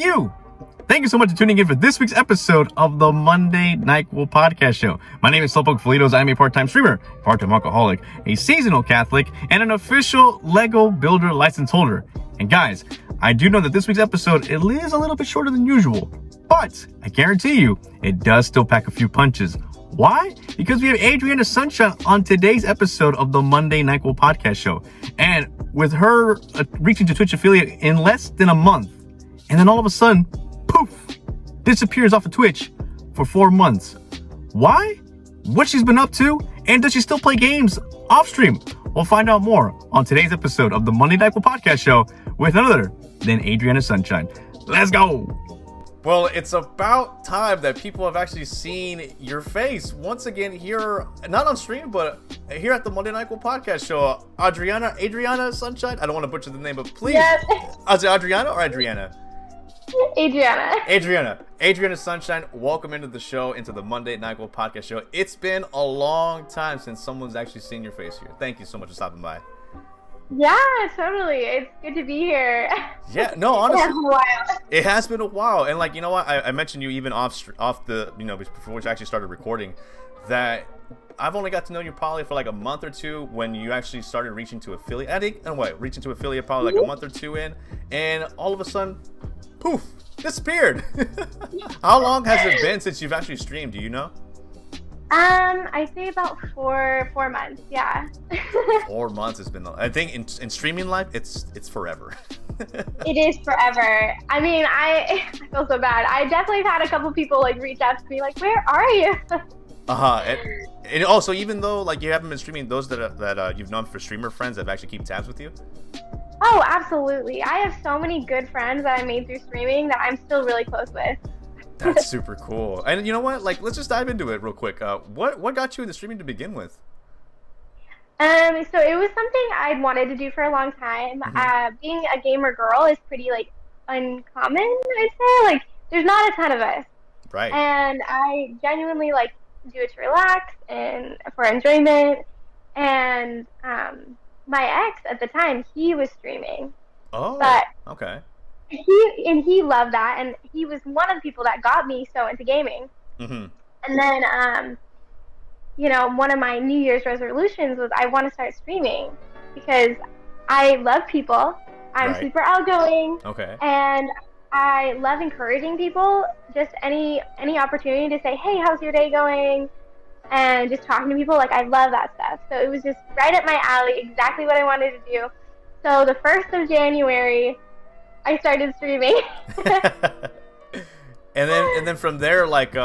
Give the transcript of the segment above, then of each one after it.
you. Thank you so much for tuning in for this week's episode of the Monday Nyquil Podcast Show. My name is SlowpokeFelitos. I'm a part-time streamer, part-time alcoholic, a seasonal Catholic, and an official Lego Builder license holder. And guys, I do know that this week's episode, it is a little bit shorter than usual, but I guarantee you, it does still pack a few punches. Why? Because we have AdriannaSunshine on today's episode of the Monday Nyquil Podcast Show. And with her reaching to Twitch affiliate in less than a month, and then all of a sudden, poof, disappears off of Twitch for 4 months. Why? What she's been up to? And does she still play games off stream? We'll find out more on today's episode of the Monday Nyquil Podcast Show with none other than AdriannaSunshine. Let's go! Well, it's about time that people have actually seen your face once again here, not on stream, but here at the Monday Nyquil Podcast Show. AdriannaSunshine? I don't want to butcher the name, but please. Yes. Is it Adriana or Adriana? AdriannaSunshine, welcome into the show, into the Monday Nyquil Podcast Show. It's been a long time since someone's actually seen your face here. Thank you so much for stopping by. Yeah, totally. It's good to be here. Yeah, no, honestly, It has it has been been a while. a while. And like, you know what? I mentioned you even off the, before we actually started recording, that I've only got to know you probably for like a month or two when you actually started reaching to affiliate. I think, reaching to affiliate probably like a month or two in, and all of a sudden, poof, disappeared. How long has it been since you've actually streamed? Do you know? I'd say about four months. Yeah. 4 months has been. I think in streaming life, it's forever. It is forever. I mean, I feel so bad. I definitely have had a couple people like reach out to me like, "Where are you?" And also, even though like you haven't been streaming, those that you've known for streamer friends have actually keep tabs with you. Oh, absolutely. I have so many good friends that I made through streaming that I'm still really close with. That's super cool. And you know what? Like, let's just dive into it real quick. What got you into streaming to begin with? So it was something I'd wanted to do for a long time. Being a gamer girl is pretty like uncommon, I'd say. Like, there's not a ton of us. Right. And I genuinely like do it to relax and for enjoyment. And my ex at the time, he was streaming. Oh. But okay. He loved that, and he was one of the people that got me so into gaming. Mm-hmm. And then, one of my New Year's resolutions was I want to start streaming because I love people. I'm super outgoing. Okay. And I love encouraging people. Just any opportunity to say, "Hey, how's your day going?" And just talking to people, like I love that stuff. So it was just right up my alley, exactly what I wanted to do. So the 1st of January, I started streaming. and then from there, like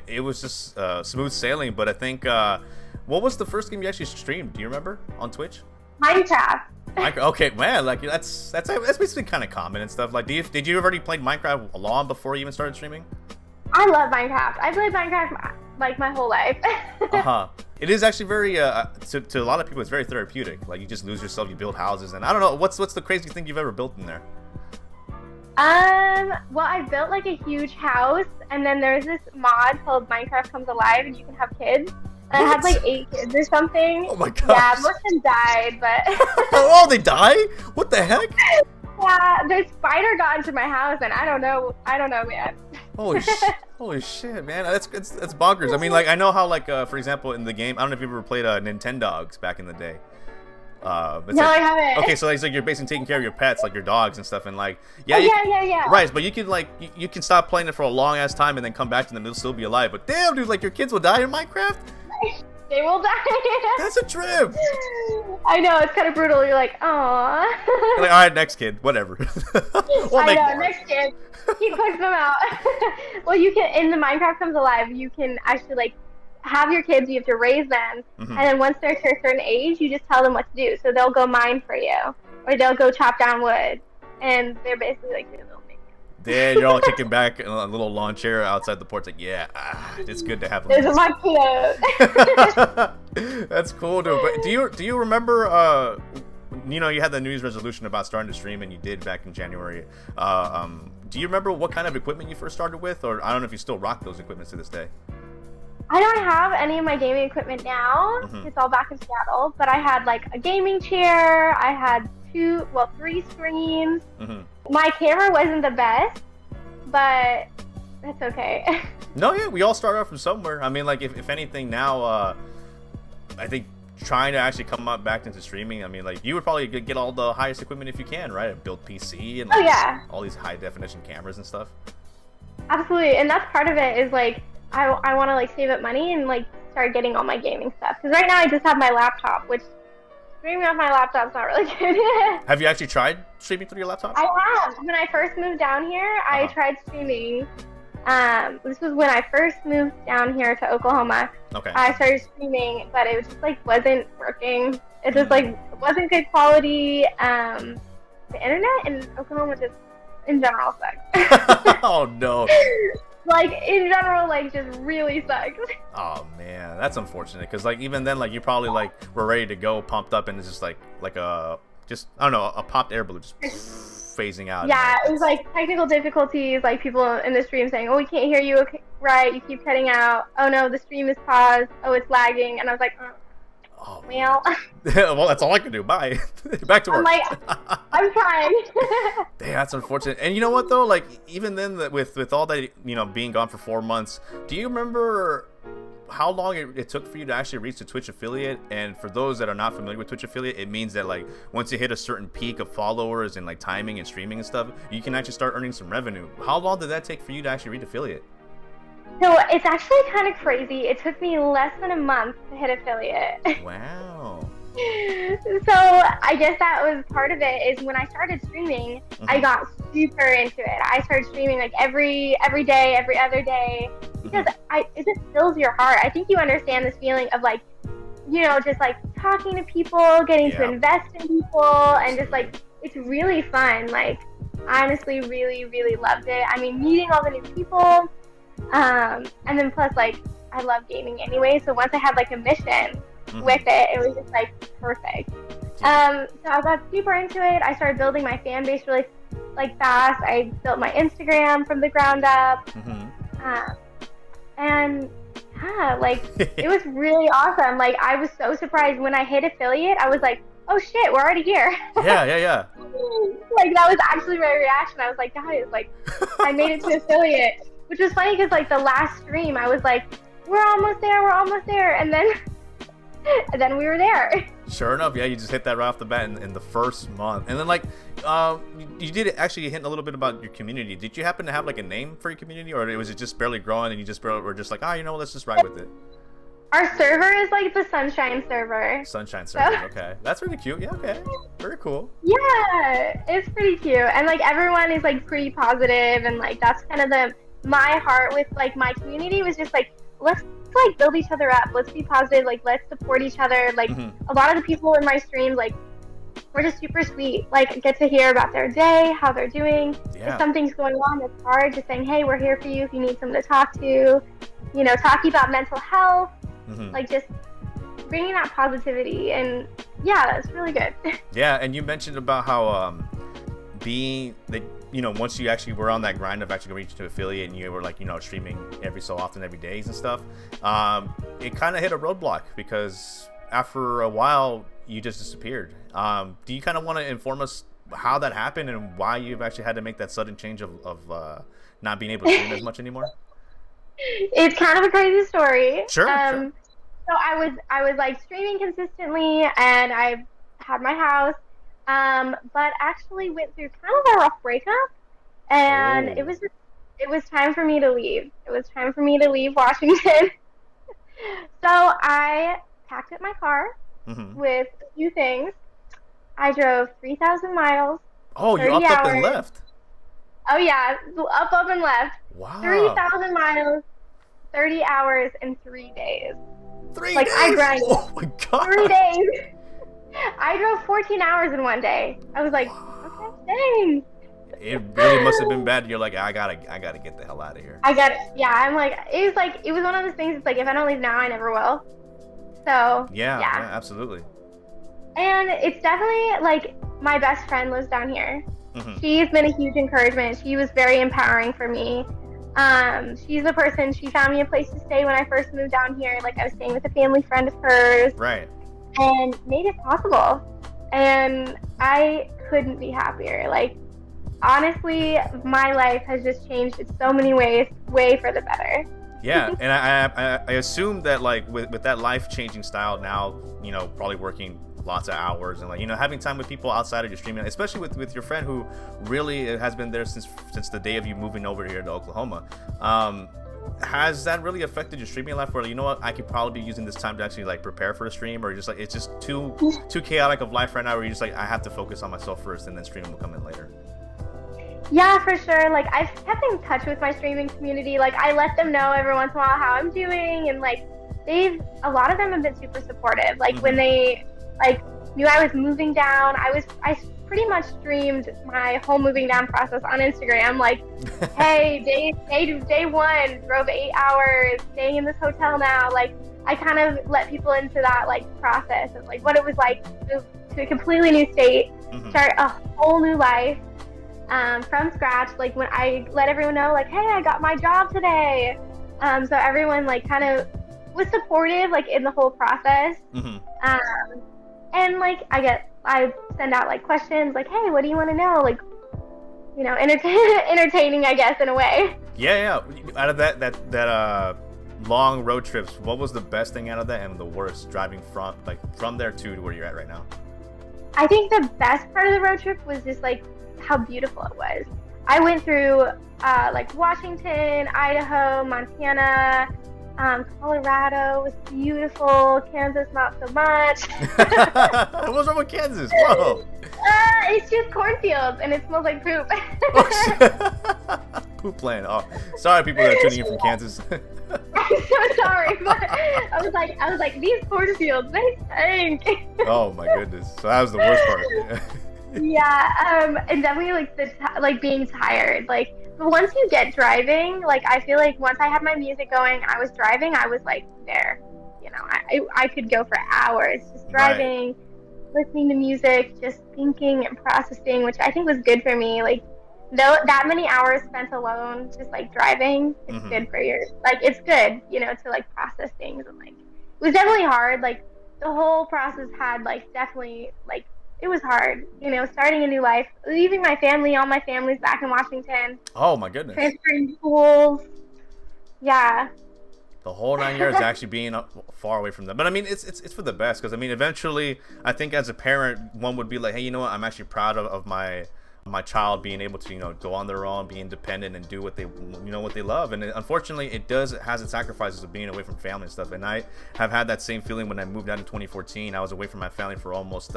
it was just smooth sailing. But I think what was the first game you actually streamed? Do you remember on Twitch? Minecraft. Okay, man, like that's basically kind of common and stuff. Like, did you already play Minecraft long before you even started streaming? I love Minecraft. I played Minecraft like my whole life. It is actually very to a lot of people, it's very therapeutic. Like, you just lose yourself, you build houses, and I don't know what's the craziest thing you've ever built in there. Well, I built like a huge house, and then there's this mod called Minecraft Comes Alive, and you can have kids. And I had like 8 kids or something. Oh my god. Yeah, most of them died, but. Oh, they die? What the heck? Yeah, the spider got into my house, and I don't know, man. Holy shit, man! That's bonkers. I mean, like, I know how, like, for example, in the game, I don't know if you ever played Nintendogs back in the day. No, I haven't. Okay, so it's like you're basically taking care of your pets, like your dogs and stuff, and like, yeah. Right, but you can like you can stop playing it for a long ass time and then come back to them, they'll still be alive. But damn, dude, like your kids will die in Minecraft. They will die. That's a trip. I know, it's kind of brutal. You're like, aww. Like, all right, next kid, whatever. Next kid. He clicks them out. Well, you can, in the Minecraft Comes Alive, you can actually like have your kids, you have to raise them, and then once they're to a certain age, you just tell them what to do. So they'll go mine for you, or they'll go chop down wood, and they're basically like your little minions. Then you're all kicking back in a little lawn chair outside the porch, like, yeah, it's good to have them. There's a mosquito. That's cool, dude. But do you remember? You had the New Year's resolution about starting to stream, and you did back in January. Do you remember what kind of equipment you first started with, or I don't know if you still rock those equipments to this day? I don't have any of my gaming equipment now. It's all back in Seattle. But I had like a gaming chair. I had 3 screens. My camera wasn't the best, but that's okay. No, yeah, we all start off from somewhere. I mean, like, if anything now, I think trying to actually come up back into streaming, I mean, like, you would probably get all the highest equipment if you can, right? A build PC and like, all these high definition cameras and stuff. Absolutely, and that's part of it is like I want to like save up money and like start getting all my gaming stuff, because right now I just have my laptop, which streaming off my laptop's not really good. Have you actually tried streaming through your laptop? I have. When I first moved down here, I tried streaming. This was when I first moved down here to Oklahoma. Okay. I started streaming, but it was just like wasn't working. It just like wasn't good quality. The internet in Oklahoma just in general sucks. Oh no. Like in general, like just really sucks. Oh man, that's unfortunate, because like even then, like you probably like were ready to go, pumped up, and it's just like a just I don't know, a popped air balloon just phasing out. Yeah, it was like technical difficulties, like people in the stream saying, "Oh, we can't hear you right. You keep cutting out. Oh no, the stream is paused. Oh, it's lagging." And I was like, "Oh, well." Well, that's all I can do. Bye. Back to work. I'm like, I'm trying. Damn, that's unfortunate. And you know what though? Like even then, with all that, you know, being gone for 4 months, do you remember how long it took for you to actually reach the Twitch affiliate? And for those that are not familiar with Twitch affiliate, it means that like once you hit a certain peak of followers and like timing and streaming and stuff, you can actually start earning some revenue. How long did that take for you to actually reach affiliate? So it's actually kind of crazy. It took me less than a month to hit affiliate. Wow. So I guess that was part of it, is when I started streaming, I got super into it. I started streaming like every day, every other day, because it just fills your heart. I think you understand this feeling of like, you know, just like talking to people, getting to invest in people, and just like, it's really fun. Like, I honestly really, really loved it. I mean, meeting all the new people, and then plus like, I love gaming anyway, so once I had like a mission with it, it was just like perfect. So I got super into it. I started building my fan base really like fast. I built my Instagram from the ground up, and yeah, like it was really awesome. Like I was so surprised when I hit affiliate. I was like, oh shit, we're already here. Yeah. Like that was actually my reaction. I was like, guys, like I made it to affiliate, which was funny because like the last stream I was like, we're almost there, and then we were there. Sure enough, yeah, you just hit that right off the bat in the first month. And then like you did actually hint a little bit about your community. Did you happen to have like a name for your community, or was it just barely growing and you just were just like, you know, let's just ride with it? Our server is like the Sunshine server. Sunshine server, okay. That's really cute. Yeah, okay. Very cool. Yeah, it's pretty cute. And like everyone is like pretty positive, and like that's kind of my heart with like my community was just like, let's like build each other up, let's be positive, like let's support each other. Like a lot of the people in my streams, like we're just super sweet, like get to hear about their day, how they're doing. If something's going on that's hard, just saying, hey, we're here for you if you need someone to talk to, you know, talking about mental health, like just bringing that positivity. And yeah, that's really good. Yeah, and you mentioned about how being the, you know, once you actually were on that grind of actually reaching to affiliate, and you were like, you know, streaming every so often, every day and stuff, it kind of hit a roadblock because after a while you just disappeared. Do you kind of want to inform us how that happened and why you've actually had to make that sudden change of not being able to stream as much anymore? It's kind of a crazy story. Sure. So I was like streaming consistently, and I had my house. But actually went through kind of a rough breakup, and it was time for me to leave. It was time for me to leave Washington. So I packed up my car with a few things. I drove 3,000 miles. Oh, you up and left? Oh yeah, up and left. Wow. 3,000 miles, 30 hours, and 3 days. 3 like, days? I grinded. Oh my god. 3 days. I drove 14 hours in one day. I was like, okay, dang. It really must have been bad. You're like, I gotta get the hell out of here. I'm like, it was one of those things. It's like, if I don't leave now, I never will. So yeah, absolutely. And it's definitely like my best friend lives down here. She's been a huge encouragement. She was very empowering for me. She's the person. She found me a place to stay when I first moved down here. Like I was staying with a family friend of hers. Right. And made it possible, and I couldn't be happier. Like honestly, my life has just changed in so many ways, way for the better. Yeah, and I assume that like with that life-changing style now, you know, probably working lots of hours and like, you know, having time with people outside of your streaming, especially with your friend who really has been there since the day of you moving over here to Oklahoma. Has that really affected your streaming life where, you know what, I could probably be using this time to actually like prepare for the stream, or just like it's just too chaotic of life right now where you're just like, I have to focus on myself first and then streaming will come in later? Yeah, for sure. Like, I've kept in touch with my streaming community. Like, I let them know every once in a while how I'm doing, and like a lot of them have been super supportive. Like when they like knew I was moving down, I pretty much streamed my whole moving down process on Instagram. Like, hey, day one, drove 8 hours, staying in this hotel now. Like, I kind of let people into that like process of like what it was like to move to a completely new state, start a whole new life. From scratch, like when I let everyone know, like, hey, I got my job today. So everyone like kind of was supportive, like in the whole process. And like I send out like questions, like, hey, what do you want to know? Like, you know, entertaining, I guess, in a way. Yeah. Out of that long road trips, what was the best thing out of that and the worst driving from there to where you're at right now? I think the best part of the road trip was just like how beautiful it was. I went through like Washington, Idaho, Montana, Colorado was beautiful, Kansas not so much. What's wrong with Kansas? Whoa. It's just cornfields and it smells like poop. Poop land. Oh, sorry people that are tuning in from Kansas. I'm so sorry, but I was like these cornfields, they stink. Oh my goodness. So that was the worst part. Yeah, and definitely like being tired. Like once you get driving, like I feel like once I had my music going, I was driving, I was like there. You know, I could go for hours just driving, listening to music, just thinking and processing, which I think was good for me. Like that many hours spent alone, just like driving, it's good for it's good, you know, to like process things. And like it was definitely hard. Like the whole process had like definitely like it was hard, you know, starting a new life, leaving my family. All my family's back in Washington. Oh my goodness. Transferring schools. Yeah. The whole 9 years actually being far away from them. But I mean, it's for the best, because I mean, eventually, I think as a parent, one would be like, hey, you know what? I'm actually proud of my child being able to, you know, go on their own, be independent, and do what they, you know, what they love. And unfortunately, it has its sacrifices of being away from family and stuff. And I have had that same feeling when I moved out in 2014. I was away from my family for almost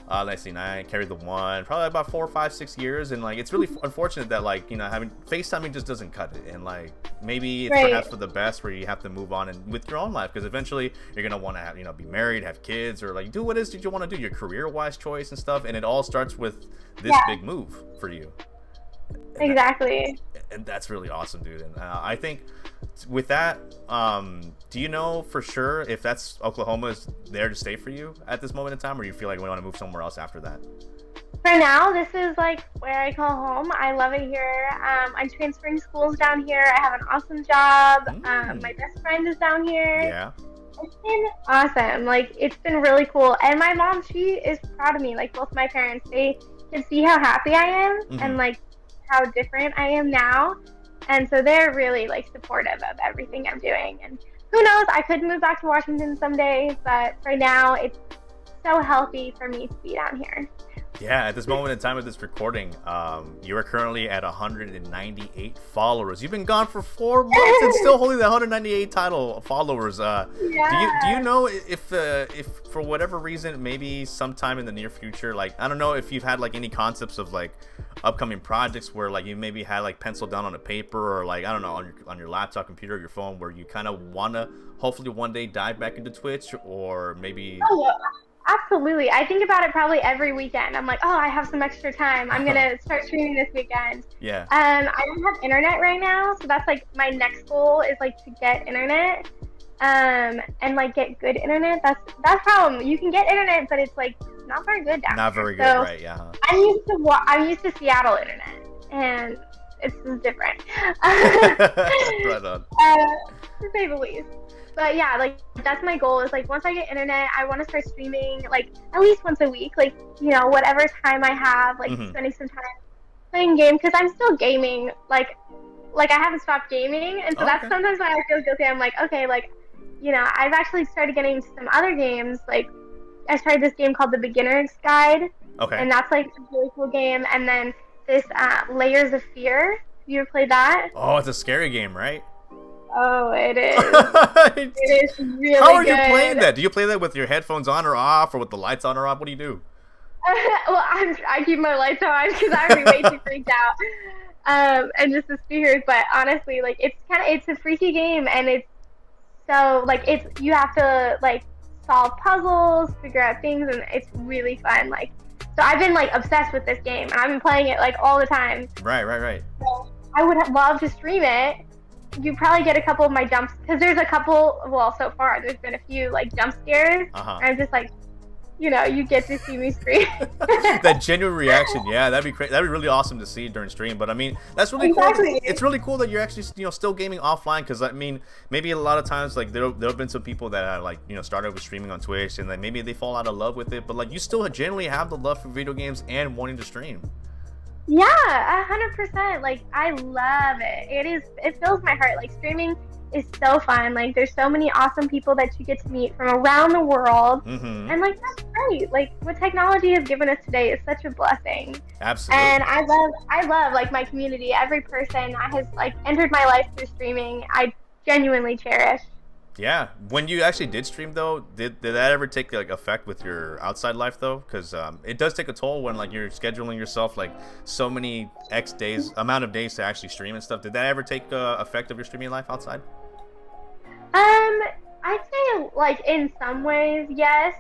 let's see, I carried the one, probably about 4, 5, 6 years. And like, it's really unfortunate that, like, you know, having FaceTiming just doesn't cut it. And like, maybe it's perhaps for the best where you have to move on and with your own life, because eventually you're gonna want to have, you know, be married, have kids, or like do what it is that you want to do, your career-wise choice and stuff. And it all starts with this big move for you. Exactly. And that's really awesome, dude. And I think with that, do you know for sure if that's Oklahoma is there to stay for you at this moment in time, or you feel like we want to move somewhere else after that? For now, this is like where I call home. I love it here. I'm transferring schools down here. I have an awesome job. My best friend is down here. Yeah. It's been awesome. Like, it's been really cool. And my mom, she is proud of me. Like, both my parents, they can see how happy I am and like how different I am now. And so they're really like supportive of everything I'm doing. And who knows, I could move back to Washington someday, but for now it's so healthy for me to be down here. Yeah, at this moment in time of this recording, you are currently at 198 followers. You've been gone for 4 months and still holding the 198 title followers. Do you know if for whatever reason, maybe sometime in the near future, like, I don't know if you've had like any concepts of like upcoming projects where like you maybe had like penciled down on a paper, or like, I don't know, on your laptop, computer, or your phone, where you kind of want to hopefully one day dive back into Twitch, or maybe... Absolutely. I think about it probably every weekend. I'm like, oh, I have some extra time. I'm going to start streaming this weekend. Yeah. I don't have internet right now, so that's like my next goal is like to get internet, and like get good internet. That's the problem. You can get internet, but it's like not very good down Not here. very good, so right? Yeah. I'm used to Seattle internet, and it's different. Right on. To say the least. But yeah, like that's my goal is like once I get internet, I want to start streaming like at least once a week, like, you know, whatever time I have, like spending some time playing games because I'm still gaming. Like I haven't stopped gaming, and so that's sometimes when I feel guilty. I'm like, okay, like, you know, I've actually started getting into some other games. Like, I started this game called The Beginner's Guide. Okay. And that's like a really cool game. And then this Layers of Fear. You ever played that? Oh, it's a scary game, right? Oh, it is. It is really good. How are you playing that? Do you play that with your headphones on or off, or with the lights on or off? What do you do? Well, I keep my lights on because I would be way too freaked out. And just the speakers. But honestly, like, it's a freaky game, and it's so, like, you have to, like, solve puzzles, figure out things, and it's really fun. Like, so I've been, like, obsessed with this game, and I've been playing it, like, all the time. Right. So I would love to stream it. You probably get a couple of my jumps, because there's a couple, well, so far, there's been a few, like, jump scares. And I'm just like, you know, you get to see me scream. That genuine reaction, yeah, that'd be great. That'd be really awesome to see during stream. But I mean, that's really cool. It's really cool that you're actually, you know, still gaming offline. Because I mean, maybe a lot of times, like, there've been some people that are, like, you know, started with streaming on Twitch, and then maybe they fall out of love with it. But like, you still generally have the love for video games and wanting to stream. Yeah, 100%. Like, I love it. It fills my heart. Like, streaming is so fun. Like, there's so many awesome people that you get to meet from around the world. And like, that's great. Like, what technology has given us today is such a blessing. Absolutely. And I love like my community. Every person that has, like, entered my life through streaming, I genuinely cherish. Yeah. When you actually did stream, though, did that ever take, like, effect with your outside life, though? Because it does take a toll when, like, you're scheduling yourself, like, so many amount of days to actually stream and stuff. Did that ever take effect of your streaming life outside? I'd say, like, in some ways, yes.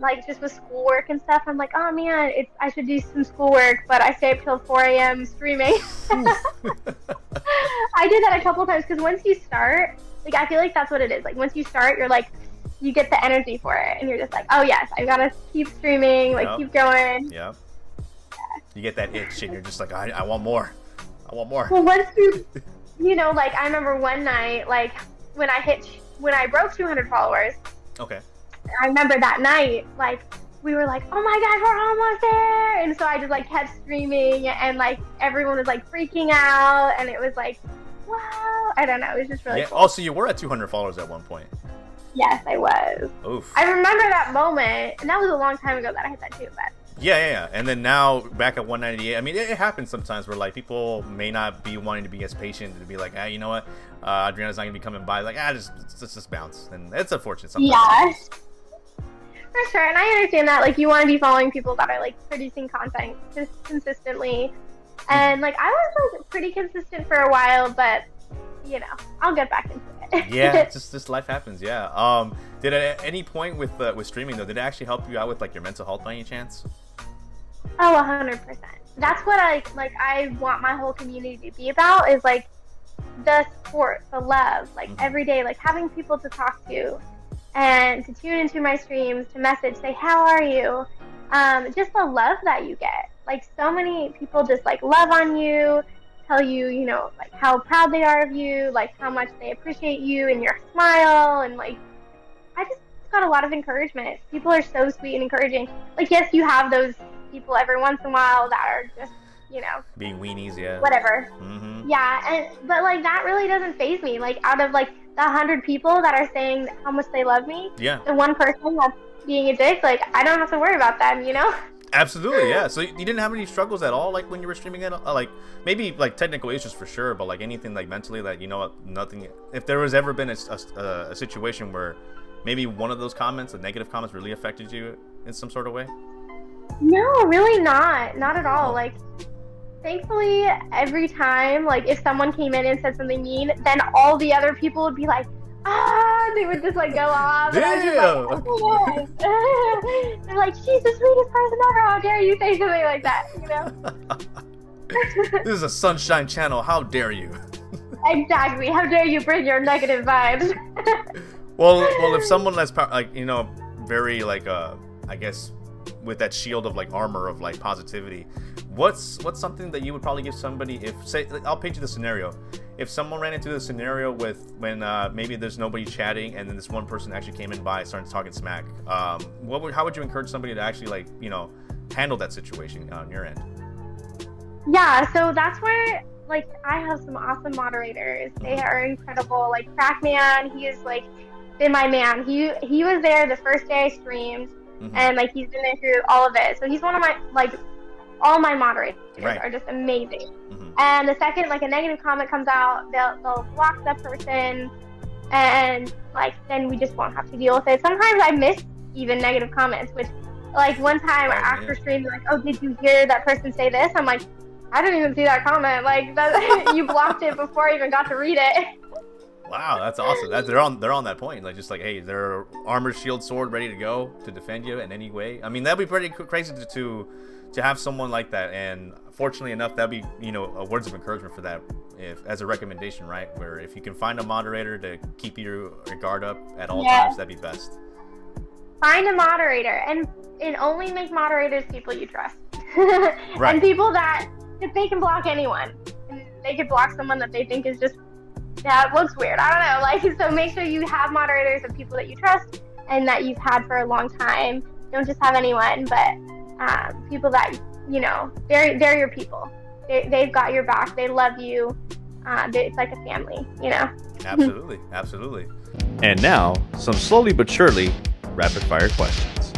Like, just with schoolwork and stuff, I'm like, oh man, I should do some schoolwork, but I stay up till 4 a.m. streaming. I did that a couple times, because once you start, like, I feel like that's what it is. Like, once you start, you're like, you get the energy for it, and you're just like, oh yes, I gotta keep streaming, like, keep going. Yeah. You get that itch, and you're just like, I want more. I want more. Well, once you know, like, I remember one night, like, when I broke 200 followers. Okay. I remember that night, like, we were like, oh my god, we're almost there! And so I just, like, kept streaming, and, like, everyone was, like, freaking out, and it was like, wow, I don't know, it was just really cool. Also, you were at 200 followers at one point. Yes, I was. Oof. I remember that moment, and that was a long time ago that I hit that too, but... Yeah. And then now, back at 198, I mean, it happens sometimes where, like, people may not be wanting to be as patient to be like, you know what, Adriana's not going to be coming by, like, just bounce. And it's unfortunate sometimes. Yeah. For sure, and I understand that, like, you want to be following people that are, like, producing content just consistently. And, like, I was, like, pretty consistent for a while, but, you know, I'll get back into it. Yeah, just life happens, yeah. Did at any point with streaming, though, did it actually help you out with, like, your mental health by any chance? Oh, 100%. That's what I want my whole community to be about, is, like, the support, the love, like, every day, like, having people to talk to and to tune into my streams, to message, say, how are you? Just the love that you get. Like, so many people just, like, love on you, tell you, you know, like, how proud they are of you, like, how much they appreciate you and your smile, and, like, I just got a lot of encouragement. People are so sweet and encouraging. Like, yes, you have those people every once in a while that are just, you know, being weenies, yeah. Whatever. Yeah, but, like, that really doesn't faze me. Like, out of, like, the 100 people that are saying how much they love me, the one person that's being a dick, like, I don't have to worry about them, you know? Absolutely, yeah. So you didn't have any struggles at all, like, when you were streaming it? Like, maybe, like, technical issues for sure, but, like, anything, like, mentally that, you know what, nothing... If there was ever been a situation where maybe one of those comments, the negative comments, really affected you in some sort of way? No, really not. Not at all. Like, thankfully, every time, like, if someone came in and said something mean, then all the other people would be like, they would just, like, go off. Damn! And I was just like, oh, they're like, she's the sweetest person ever. How dare you say something like that, you know? This is a Sunshine channel. How dare you? Exactly. How dare you bring your negative vibes? Well, if someone that's, like, you know, very, like, I guess, with that shield of, like, armor of, like, positivity, what's something that you would probably give somebody if, say, I'll paint you the scenario. If someone ran into the scenario when maybe there's nobody chatting, and then this one person actually came in by and started talking smack, how would you encourage somebody to actually, like, you know, handle that situation on your end? Yeah, so that's where, like, I have some awesome moderators. They are incredible. Like, Crackman, he is, like, been my man. He was there the first day I streamed, and, like, he's been there through all of it. So he's one of my, like, all my moderators are just amazing. And the second, like, a negative comment comes out, they'll block that person, and, like, then we just won't have to deal with it. Sometimes I miss even negative comments, which, like, one time after stream, they're like, oh, did you hear that person say this? I'm like, I didn't even see that comment. Like, that, you blocked it before I even got to read it. Wow, that's awesome. They're on that point. Like, just like, hey, they're armor, shield, sword, ready to go to defend you in any way. I mean, that'd be pretty crazy to have someone like that. And fortunately enough, that'd be, you know, words of encouragement for that, if as a recommendation, right? Where if you can find a moderator to keep your guard up at all times, that'd be best. Find a moderator, and only make moderators people you trust, and people that if they can block anyone, and they could block someone that they think is just that looks weird. I don't know. Like, so make sure you have moderators of people that you trust and that you've had for a long time. Don't just have anyone, but people that, you know, they're your people. They've got your back. They love you. It's like a family, you know. Absolutely, absolutely. And now, some slowly but surely rapid fire questions.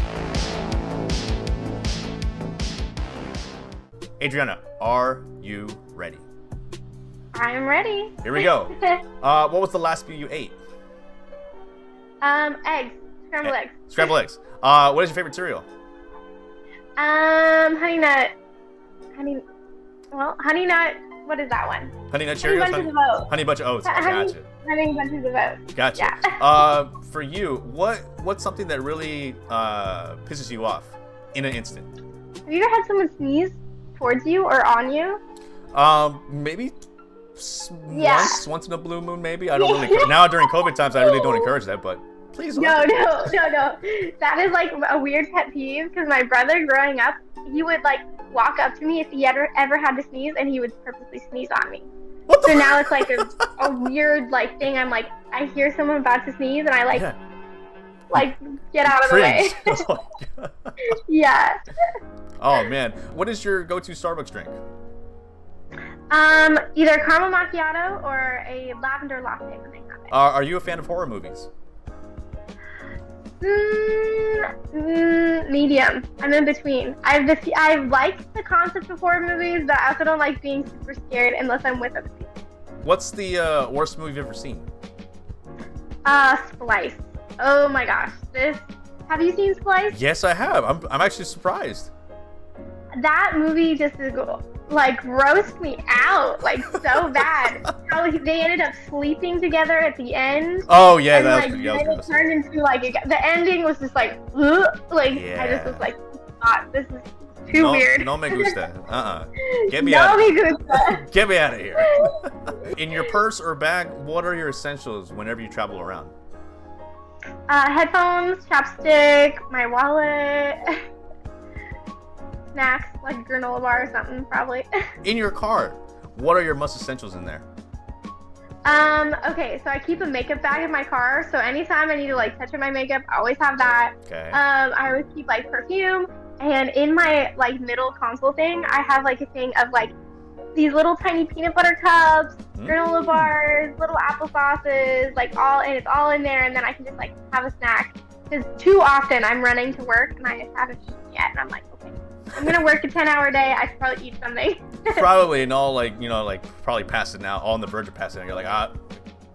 Adrianna, are you ready? I'm ready. Here we go. What was the last meal you ate? Eggs. Scrambled eggs. Scrambled eggs. What is your favorite cereal? Honey nut. Honey nut. What is that one? Honey Nut Cheerios? Honey Bunch of Oats. Gotcha. Honey Bunches of Oats. Gotcha. Yeah. For you, what's something that really pisses you off in an instant? Have you ever had someone sneeze towards you or on you? Maybe once in a blue moon, maybe. I don't really. Now during COVID times, I really don't encourage that, but please. No. That is like a weird pet peeve because my brother growing up, he would like walk up to me if he ever had to sneeze, and he would purposely sneeze on me. So now it's like a weird like thing. I'm like, I hear someone about to sneeze, and I like get out of the way. Yeah. Oh man, what is your go-to Starbucks drink? Either caramel macchiato or a lavender latte when they have it. Are you a fan of horror movies? Medium. I'm in between. I like the concept of horror movies, but I also don't like being super scared unless I'm with other people. What's the worst movie you've ever seen? Splice. Oh my gosh. Have you seen Splice? Yes, I have. I'm actually surprised. That movie just is like grossed me out, like so bad. How they ended up sleeping together at the end. Oh yeah, and, that like, was it turned into like the ending was just like I just was like, this is too weird. No me gusta. Get me out. Get me out of here. In your purse or bag, what are your essentials whenever you travel around? Headphones, chapstick, my wallet. Snacks, like a granola bar or something, probably. In your car, what are your must essentials in there? Okay, so I keep a makeup bag in my car, so anytime I need to like touch up my makeup, I always have that. Okay. I always keep like perfume, and in my like middle console thing, I have like a thing of like these little tiny peanut butter cups, granola bars, little applesauces, like and it's all in there, and then I can just like have a snack. Because too often I'm running to work and I haven't eaten yet, and I'm like, okay, I'm gonna work a 10-hour day. I should probably eat something. Probably, and all like, you know, like probably passing out, all on the verge of passing out. You're like,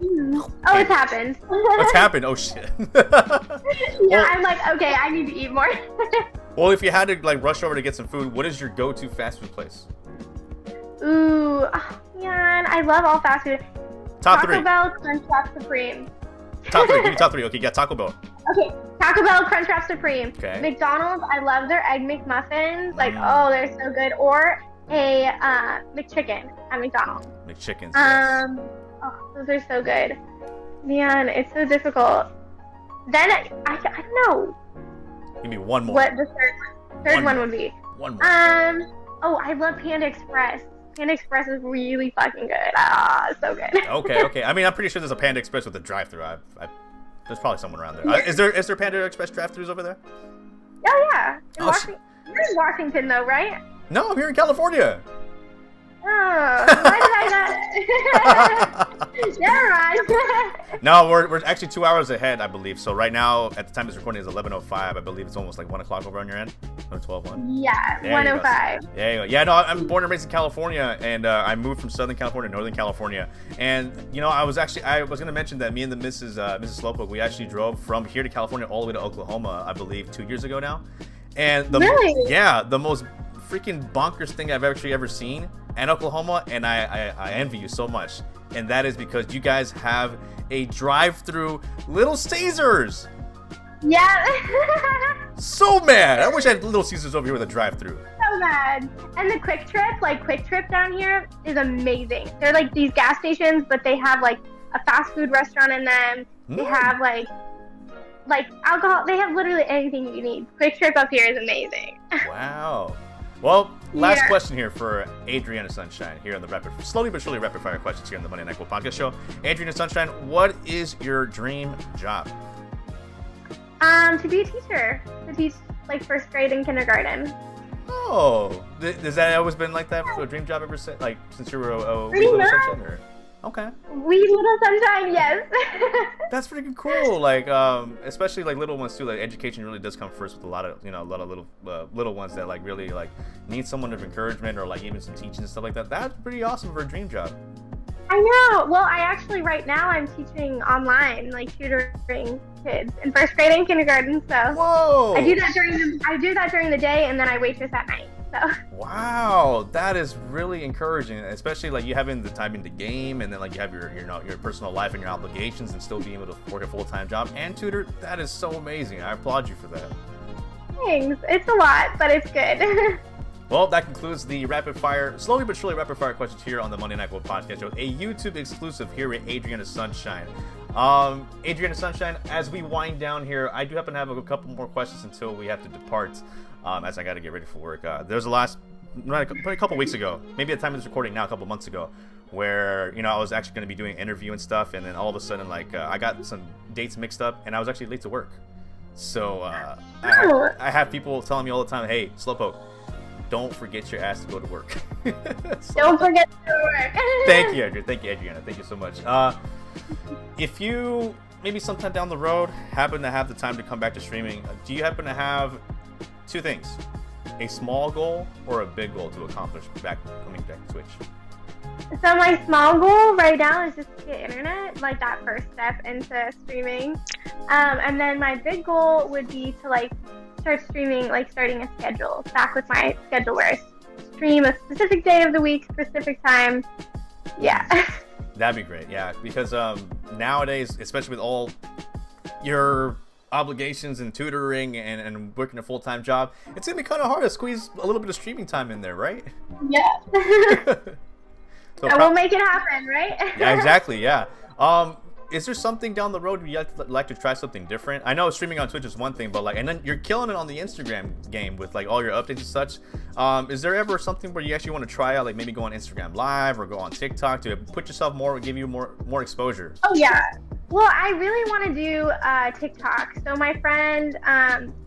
Oh, it's happened. What's happened? Oh shit. Yeah, I'm like, okay, I need to eat more. Well, if you had to like rush over to get some food, what is your go-to fast food place? Ooh, man, I love all fast food. Top three. Taco Bell, Crunchwrap Supreme. Top three. Give me top three. Okay, you got Taco Bell. Okay, Taco Bell, Crunchwrap Supreme. Okay. McDonald's, I love their Egg McMuffins. Like, oh, they're so good. Or a McChicken at McDonald's. McChickens. Yes. Oh, those are so good. Man, it's so difficult. Then I don't know. Give me one more. What the third one would be? One more. Oh, I love Panda Express. Panda Express is really fucking good. So good. Okay. I mean, I'm pretty sure there's a Panda Express with a drive-thru. There's probably someone around there. Is there Panda Express drive-thrus over there? Oh yeah. You're in Washington though, right? No, I'm here in California. why did I not? Never mind. No, we're actually 2 hours ahead, I believe. So right now, at the time this recording is 11:05. I believe it's almost like 1 o'clock over on your end. Or 12:01. Yeah, 1:05. There you go. Yeah, no, I'm born and raised in California, and I moved from Southern California to Northern California. And you know, I was going to mention that me and the Mrs. Slowpoke, we actually drove from here to California all the way to Oklahoma, I believe, 2 years ago now. And the most freaking bonkers thing I've actually ever seen in Oklahoma, and I envy you so much, and that is because you guys have a drive-through Little Caesars. Yeah. So mad. I wish I had Little Caesars over here with a drive-through. So mad. And the Quick Trip down here is amazing. They're like these gas stations, but they have like a fast food restaurant in them. They have like alcohol. They have literally anything you need. Quick Trip up here is amazing. Wow. Well, last question here for AdriannaSunshine here on the slowly but surely rapid fire questions here on the Monday Nyquil Podcast Show. AdriannaSunshine, what is your dream job? To be a teacher. To teach like first grade and kindergarten. Oh, has that always been like that for a dream job ever since? Like since you were a wee little sunshine? Or? Okay. Wee little sunshine, yes. That's freaking cool. Like, especially like little ones too. Like education really does come first with a lot of little ones that like really like need someone of encouragement or like even some teaching and stuff like that. That's pretty awesome for a dream job. I know. Well, I actually right now I'm teaching online, like tutoring kids in first grade and kindergarten. So whoa! I do that during the day, and then I waitress at night. So. Wow, that is really encouraging, especially like you having the time in the game, and then like you have your personal life and your obligations, and still being able to work a full-time job and tutor. That is so amazing. I applaud you for that. Thanks. It's a lot, but it's good. Well, that concludes the slowly but surely rapid fire questions here on the Monday Nyquil Podcast Show, a YouTube exclusive here with AdriannaSunshine. AdriannaSunshine, as we wind down here, I do happen to have a couple more questions until we have to depart, as I got to get ready for work. There's a couple weeks ago, maybe at the time of this recording now, a couple months ago, where I was actually going to be doing an interview and stuff, and then all of a sudden, I got some dates mixed up, and I was actually late to work. So I have people telling me all the time, "Hey, Slowpoke, don't forget your ass to go to work." Don't forget to go to work. Thank you, Adriana. Thank you so much. If you maybe sometime down the road happen to have the time to come back to streaming, do you happen to have two things: a small goal or a big goal to accomplish coming back to Twitch? So my small goal right now is just to get internet, like that first step into streaming. And then my big goal would be to start streaming, starting a schedule, back with my schedule where I stream a specific day of the week, specific time. Yeah. That'd be great, yeah. Because nowadays, especially with all your obligations and tutoring and working a full-time job, it's going to be kind of hard to squeeze a little bit of streaming time in there, right? Yeah. So we'll make it happen, right? Yeah, exactly, yeah. Is there something down the road you'd like to try something different? I know streaming on Twitch is one thing, but and then you're killing it on the Instagram game with all your updates and such. Is there ever something where you actually want to try out, maybe go on Instagram Live or go on TikTok to put yourself more, give you more exposure? Oh yeah. Well, I really want to do TikTok. So my friend,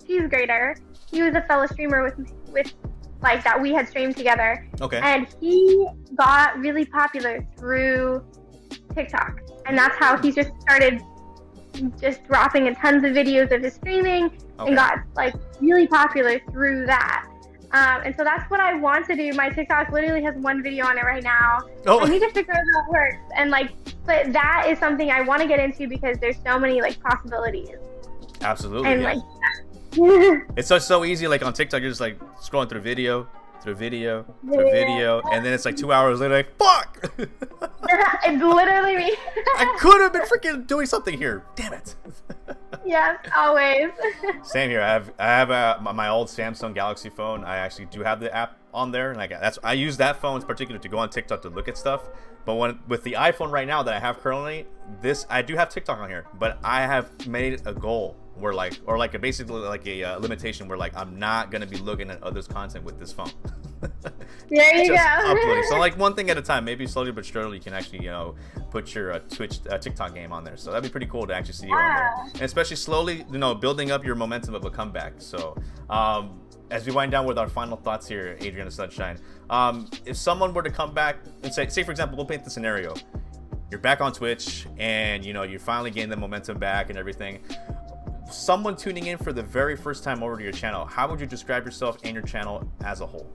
she's greater. He was a fellow streamer with that we had streamed together. Okay. And he got really popular through TikTok. And that's how he just started just dropping in tons of videos of his streaming and got really popular through that. And so that's what I want to do. My TikTok literally has one video on it right now. Oh. I need to figure out how it works. And but that is something I want to get into because there's so many possibilities. Absolutely. And yeah. It's so easy. On TikTok, you're just scrolling through video, and then it's 2 hours later, fuck! It's literally me. I could have been freaking doing something here. Damn it. Yes, always. Same here. I have my old Samsung Galaxy phone. I actually do have the app on there, and I use that phone in particular to go on TikTok to look at stuff. But with the iPhone right now that I have currently, I do have TikTok on here, but I have made it a goal where like, or like basically like a limitation where like I'm not gonna be looking at others' content with this phone. There you Just go. uploading. So like one thing at a time. Maybe slowly but surely you can actually, you know, put your TikTok game on there. So that'd be pretty cool to actually see you on there, and especially slowly, you know, building up your momentum of a comeback. So as we wind down with our final thoughts here, AdriannaSunshine, if someone were to come back and say for example, we'll paint the scenario. You're back on Twitch, and you know you finally gained the momentum back and everything. Someone tuning in for the very first time over to your channel, how would you describe yourself and your channel as a whole?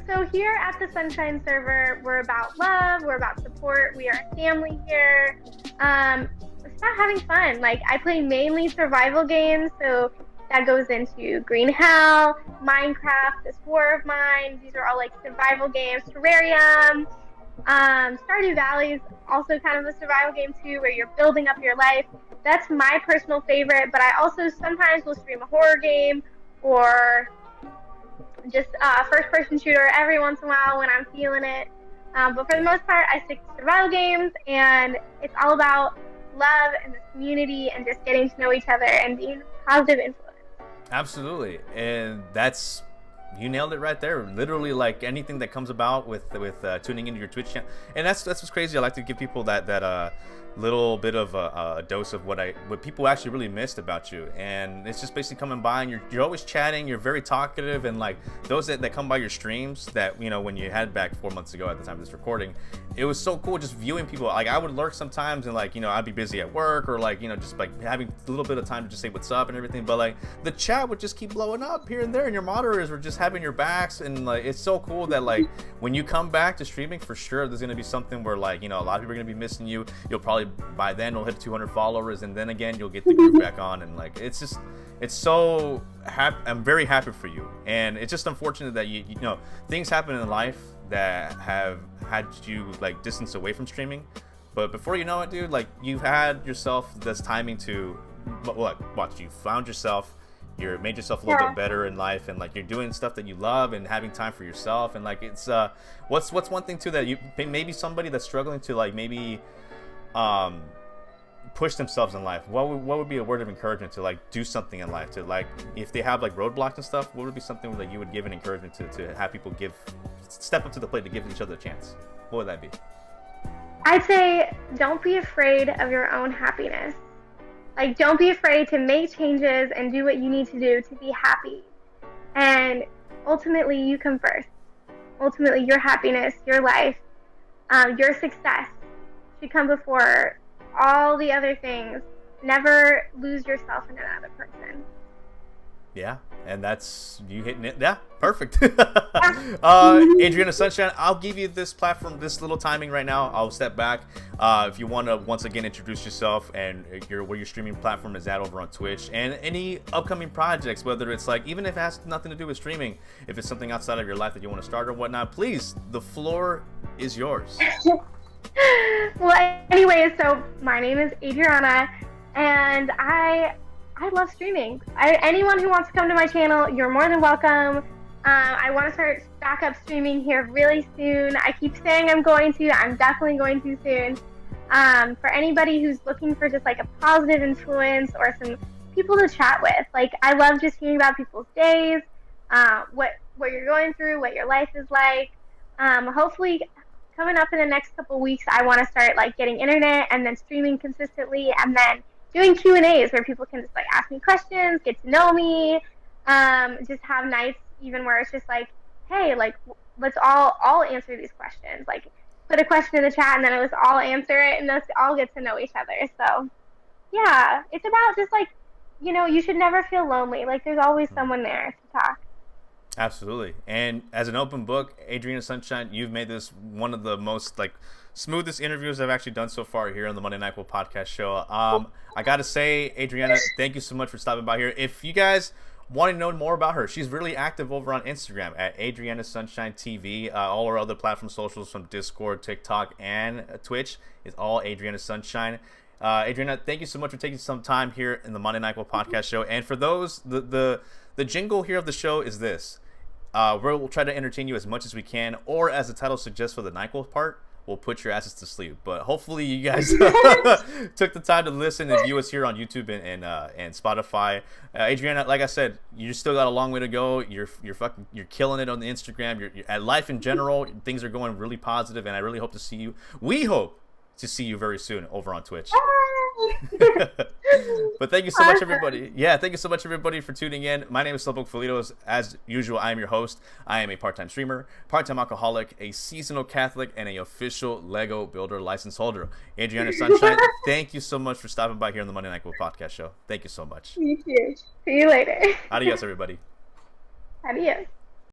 So here at the Sunshine server, we're about love, we're about support, we are a family here. It's about having fun. Like, I play mainly survival games, so that goes into Green Hell, Minecraft, This War of Mine. These are all like survival games. Terrarium. Stardew Valley is also kind of a survival game too, where you're building up your life. That's my personal favorite, but I also sometimes will stream a horror game or just a first-person shooter every once in a while when I'm feeling it. But for the most part, I stick to survival games, and it's all about love and the community and just getting to know each other and being a positive influence. Absolutely, and that's, you nailed it right there. Literally, like anything that comes about with tuning into your Twitch channel, and that's what's crazy. I like to give people that little bit of a dose of what people actually really missed about you, and it's just basically coming by and you're always chatting. You're very talkative, and like those that come by your streams, that, you know, when you had back 4 months ago at the time of this recording, it was so cool just viewing people. Like I would lurk sometimes, and like, you know, I'd be busy at work, or like, you know, just like having a little bit of time to just say what's up and everything, but like the chat would just keep blowing up here and there, and your moderators were just having your backs, and like it's so cool that like when you come back to streaming, for sure there's gonna be something where like, you know, a lot of people are gonna be missing you. You'll probably by then you'll hit 200 followers, and then again you'll get the groove back on, and like it's so happy. I'm very happy for you, and it's just unfortunate that you know things happen in life that have had you like distance away from streaming, but before you know it, dude, like you've had yourself this timing to watch, you found yourself, you're made yourself a little bit better in life, and like you're doing stuff that you love and having time for yourself, and like it's what's one thing too that you maybe somebody that's struggling to like maybe push themselves in life, what would be a word of encouragement to like do something in life, to like if they have like roadblocks and stuff, what would be something that you would give an encouragement to have people step up to the plate to give each other a chance? What would that be? I'd say don't be afraid of your own happiness. Like, don't be afraid to make changes and do what you need to do to be happy. And ultimately, you come first. Ultimately, your happiness, your life, your success should come before all the other things. Never lose yourself in another person. Yeah, and that's you hitting it. Yeah, perfect. AdriannaSunshine, I'll give you this platform, this little timing right now. I'll step back. If you want to once again introduce yourself and where your streaming platform is at over on Twitch, and any upcoming projects, whether it's like, even if it has nothing to do with streaming, if it's something outside of your life that you want to start or whatnot, please, the floor is yours. Well, anyways, so my name is Adrianna, and I love streaming. Anyone who wants to come to my channel, you're more than welcome. I want to start back up streaming here really soon. I keep saying I'm going to. I'm definitely going to soon. For anybody who's looking for just like a positive influence or some people to chat with, like I love just hearing about people's days, what you're going through, what your life is like. Hopefully, coming up in the next couple weeks, I want to start like getting internet and then streaming consistently, and then doing Q&As where people can just like ask me questions, get to know me, just have nights even where it's just like, hey, like let's all answer these questions. Like put a question in the chat and then let's all answer it, and let's all get to know each other. So yeah, it's about just like, you know, you should never feel lonely. Like there's always someone there to talk. Absolutely. And as an open book, AdriannaSunshine, you've made this one of the most like smoothest interviews I've actually done so far here on the Monday Nyquil Podcast Show. I gotta say, Adrianna, thank you so much for stopping by here. If you guys want to know more about her, she's really active over on Instagram at AdriannaSunshine TV. All her other platform socials from Discord, TikTok, and Twitch is all AdriannaSunshine. Adrianna, thank you so much for taking some time here in the Monday Nyquil Podcast Show. And for those, the jingle here of the show is this. We'll try to entertain you as much as we can, or as the title suggests for the Nyquil part, will put your asses to sleep. But hopefully you guys took the time to listen and view us here on YouTube and Spotify. Adrianna, like I said, you still got a long way to go. You're killing it on the Instagram. You're at life in general. Things are going really positive, and I really hope to see you. We hope to see you very soon over on Twitch. But thank you so much, everybody. Yeah, thank you so much, everybody, for tuning in. My name is SlowpokeFelitos. As usual, I am your host. I am a part-time streamer, part-time alcoholic, a seasonal Catholic, and a official Lego Builder license holder. AdriannaSunshine, thank you so much for stopping by here on the Monday Nyquil Podcast Show. Thank you so much. You too. See you later. Adios, everybody. Adios.